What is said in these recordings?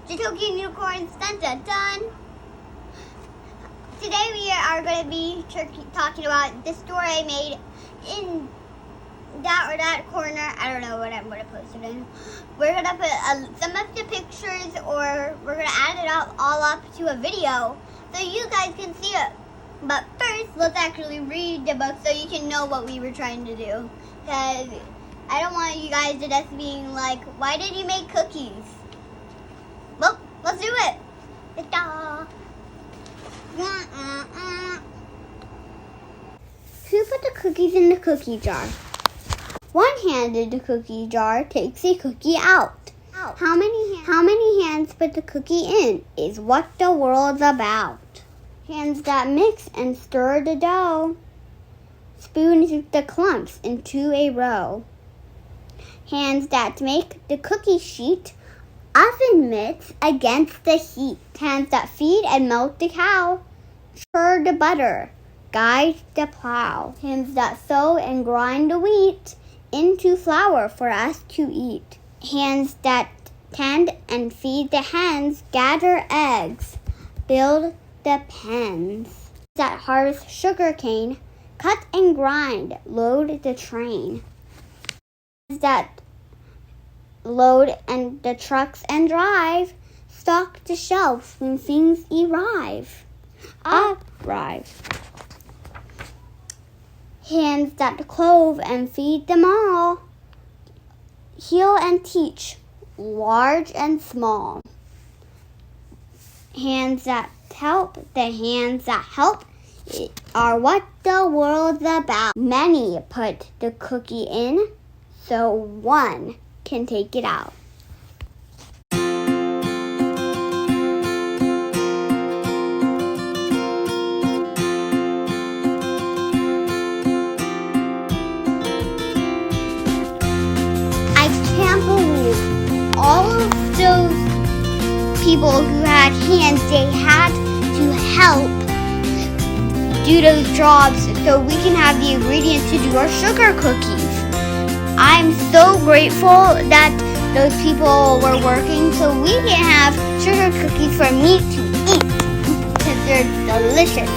The cookie unicorns, dun dun dun. Today we are going to be talking about the story I made in that corner. I don't know what I'm going to post it in. We're going to put some of the pictures, or we're going to add it all up to a video so you guys can see it. But first, let's actually read the book so you can know what we were trying to do. Because I don't want you guys to just being like, why did you make cookies? Well, let's do it. Ta-da. Who put the cookies in the cookie jar? One-handed the cookie jar takes a cookie out. How many hands put the cookie in is what the world's about. Hands that mix and stir the dough. Spoons the clumps into a row. Hands that make the cookie sheet. Oven mitts against the heat. Hands that feed and milk the cow. Stir the butter. Guide the plow. Hands that sow and grind the wheat into flour for us to eat. Hands that tend and feed the hens. Gather eggs. Build the pens. That harvest sugar cane. Cut and grind. Load the train. Hands that load and the trucks and drive. Stock the shelves when things arrive. Hands that clove and feed them all. Heal and teach, large and small. Hands that help, the hands that help are what the world's about. Many put the cookie in, so one can take it out. I can't believe all of those people who had hands, they had to help do those jobs so we can have the ingredients to do our sugar cookies. I'm so grateful that those people were working so we can have sugar cookies for me to eat because they're delicious.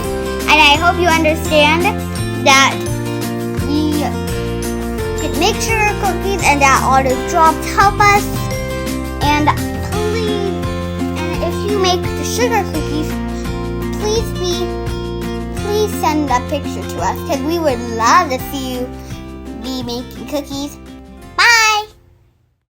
And I hope you understand that we can make sugar cookies and that all the jobs help us. And if you make the sugar cookies, please send a picture to us because we would love to see you be making cookies.